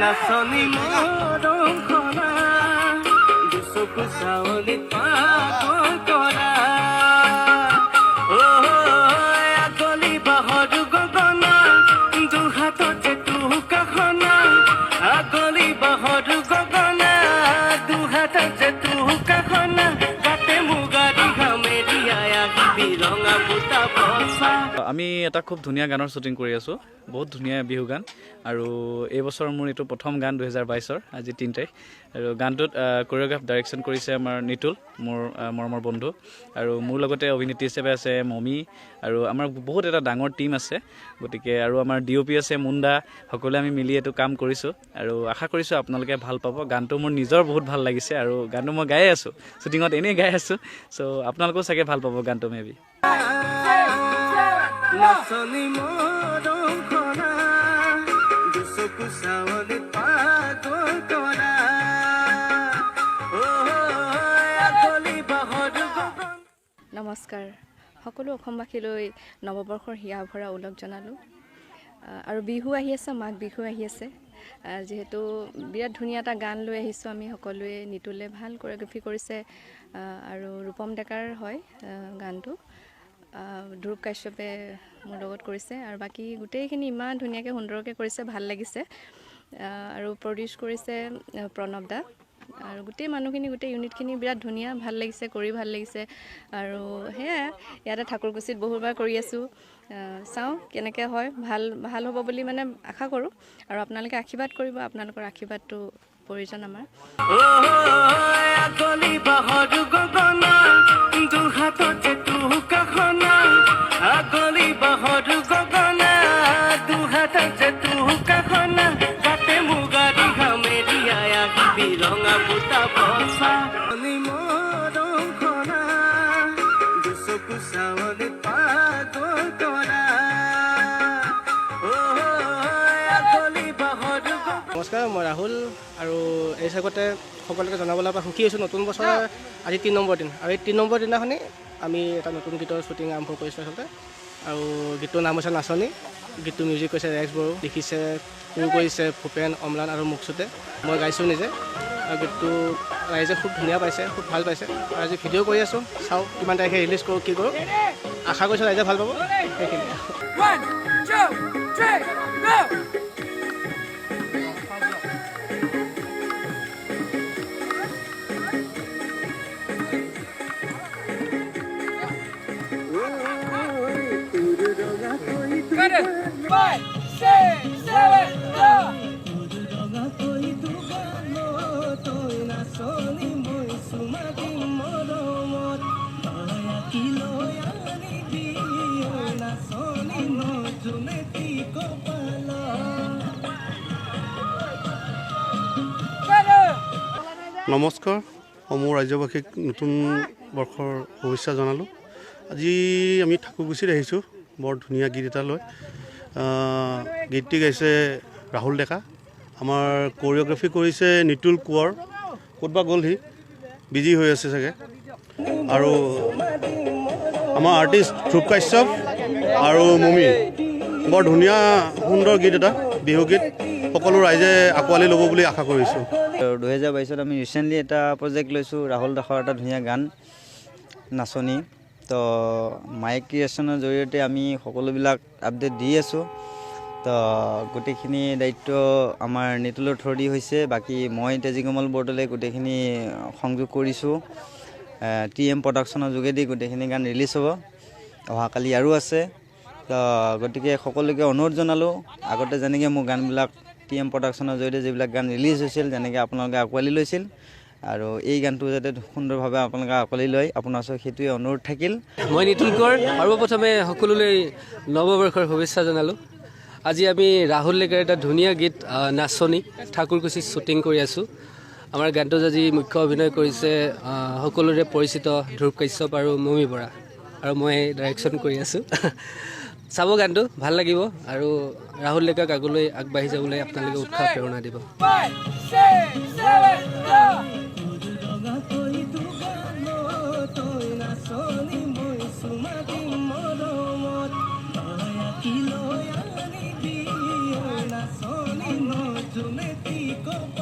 নাচনী মৰম খনা দুচকু চাৱলী পাগল কৰা আগলি বাহৰ গগনা দুহাততে তুকাখনা আগলি বাহৰ গগনা দুহাততে তুকাখনা গাতে মুগাৰি ঘামেৰিয়াই আহিবি ৰঙা বুটা বছা। আমি এটা খুব ধুনীয়া গানৰ শ্বুটিং কৰি আছোঁ, বহুত ধুনীয়া বিহু গান। আৰু এই বছৰ মোৰ এইটো প্ৰথম গান 2022-ৰ, আজি 3 তাৰিখ। আৰু গানটোত কোৰিঅ'গ্ৰাফ ডাইৰেকশ্যন কৰিছে আমাৰ নিতুল, মোৰ মৰমৰ বন্ধু। আৰু মোৰ লগতে অভিনেত্ৰী হিচাপে আছে মমি, আৰু আমাৰ বহুত এটা ডাঙৰ টীম আছে। গতিকে আৰু আমাৰ DOP আছে মুণ্ডা, সকলোৱে আমি মিলি এইটো কাম কৰিছোঁ। আৰু আশা কৰিছোঁ আপোনালোকে ভাল পাব। গানটো মোৰ নিজৰ বহুত ভাল লাগিছে, আৰু গানটো মই গায়ে আছোঁ, শ্বুটিঙত এনেই গাই আছোঁ। চ' আপোনালোকেও চাগে ভাল পাব গানটো মেবি। নাচনী মৰম খনা দুচকু চাৱলী পাগল কৰা আগলি বাহৰ গগনা। নমস্কাৰ, সকলো অসমবাসীলৈ নৱবৰ্ষৰ হিয়া ভৰা ওলগ জনালোঁ। আৰু বিহু আহি আছে, মাঘ বিহু আহি আছে। যিহেতু বিৰাট ধুনীয়া এটা গান লৈ আহিছোঁ আমি সকলোৱে। নিতুলে ভাল কোৰিঅ'গ্ৰাফি কৰিছে, আৰু ৰূপম ডেকাৰ হয় গানটো। ধ্ৰুৱ কাশ্যপে মোৰ লগত কৰিছে, আৰু বাকী গোটেইখিনি ইমান ধুনীয়াকৈ সুন্দৰকৈ কৰিছে, ভাল লাগিছে। আৰু প্ৰডিউচ কৰিছে প্ৰণৱ দা। আৰু গোটেই মানুহখিনি, গোটেই ইউনিটখিনি বিৰাট ধুনীয়া, ভাল লাগিছে, কৰি ভাল লাগিছে। আৰু সেয়াই, ইয়াতে ঠাকুৰকুছিত বহুবাৰ কৰি আছোঁ। চাওঁ কেনেকৈ হয়, ভাল হ'ব বুলি মানে আশা কৰোঁ। আৰু আপোনালোকে আশীৰ্বাদ কৰিব, আপোনালোকৰ আশীৰ্বাদটো প্ৰয়োজন আমাৰ। আগলি বাহৰ গগনা দুহাততে তুকাখনা আগলি বাহৰ গগনা দুহাততে তুকাখনা গাতে মুগাৰি ঘামেৰিয়াই আহিবি ৰঙা বুটা বছা। মৰম খনা দুচকু চাৱলী পাগল কৰা আগলি বাহৰ। নমস্কাৰ, মই ৰাহুল। আৰু এই চাগতে সকলোকে জনাবলৈ পৰা সুখী হৈছোঁ, নতুন বছৰৰ আজি 3 নম্বৰ দিন। আৰু এই 3 নম্বৰ দিনাখনি আমি এটা নতুন গীতৰ শ্বুটিং আৰম্ভ কৰিছোঁ আচলতে। আৰু গীতটোৰ নাম হৈছে নাচনী। গীতটো মিউজিক কৰিছে ৰেক্স বড়ো, লিখিছে সুৰ কৰিছে ভূপেন অম্লান আৰু মুকচুতে। মই গাইছোঁ নিজে। আৰু গীতটো ৰাইজে খুব ধুনীয়া পাইছে, খুব ভাল পাইছে। আৰু আজি ভিডিঅ' কৰি আছোঁ, চাওঁ কিমান তাৰিখে ৰিলিজ কৰোঁ, কি কৰোঁ। আশা কৰিছোঁ ৰাইজে ভাল পাব। সেইখিনিয়ে। 1, 2, 3, go! Got it! 5, 6, 7, go! নমস্কাৰ, সমূহ ৰাজ্যবাসীক নতুন বৰ্ষৰ শুভেচ্ছা জনালোঁ। আজি আমি ঠাকুৰকুছিত আহিছোঁ বৰ ধুনীয়া গীত এটা লৈ। গীতটি গাইছে ৰাহুল ডেকা। আমাৰ কোৰিঅ'গ্ৰাফি কৰিছে নিতুল কোঁৱৰ। ক'তবা গ'ল সি, বিজি হৈ আছে চাগে। আৰু আমাৰ আৰ্টিষ্ট ধ্ৰুৱ কাশ্যপ আৰু মমি। বৰ ধুনীয়া সুন্দৰ গীত এটা, বিহুগীত। সকলো ৰাইজে আঁকোৱালি ল'ব বুলি আশা কৰিছোঁ। 2022-ত আমি ৰিচেণ্টলি এটা প্ৰজেক্ট লৈছোঁ, ৰাহুল দাসৰ এটা ধুনীয়া গান নাচনী। তো মাইক ক্ৰিয়েশ্যনৰ জৰিয়তে আমি সকলোবিলাক আপডেট দি আছোঁ। তো গোটেইখিনি দায়িত্ব আমাৰ নিতুলৰ থ্ৰুদি হৈছে। বাকী মই তেজীকমল বৰদলৈ গোটেইখিনি সংযোগ কৰিছোঁ। TM প্ৰডাকশ্যনৰ যোগেদি গোটেইখিনি গান ৰিলিজ হ'ব। অহাকালি আৰু আছে। তো গতিকে সকলোকে অনুৰোধ জনালোঁ, আগতে যেনেকৈ মোৰ গানবিলাক TM প্ৰডাকশ্যনৰ জৰিয়তে যিবিলাক গান ৰিলিজ হৈছিল, যেনেকৈ আপোনালোকে আঁকোৱালি লৈছিল, আৰু এই গানটো যাতে সুন্দৰভাৱে আপোনালোকে আঁকোৱালি লয়, আপোনাৰ ওচৰত সেইটোৱে অনুৰোধ থাকিল। মই নিতুল কোঁৱৰ, সৰ্বপ্ৰথমে সকলোলৈ নৱবৰ্ষৰ শুভেচ্ছা জনালোঁ। আজি আমি ৰাহুল ডেকাৰ এটা ধুনীয়া গীত নাচনী ঠাকুৰকুছিত শ্বুটিং কৰি আছোঁ। আমাৰ গানটোত আজি মুখ্য অভিনয় কৰিছে সকলোৰে পৰিচিত ধ্ৰুৱ কাশ্যপ আৰু মমি বৰা, আৰু মই ডাইৰেকশ্যন কৰি আছোঁ। চাব গানটো, ভাল লাগিব। আৰু ৰাহুল ডেকাক আগলৈ আগবাঢ়ি যাবলৈ আপোনালোকে উৎসাহ প্ৰেৰণা দিব। 5, 6, 7, go! যোনে কি ক'ব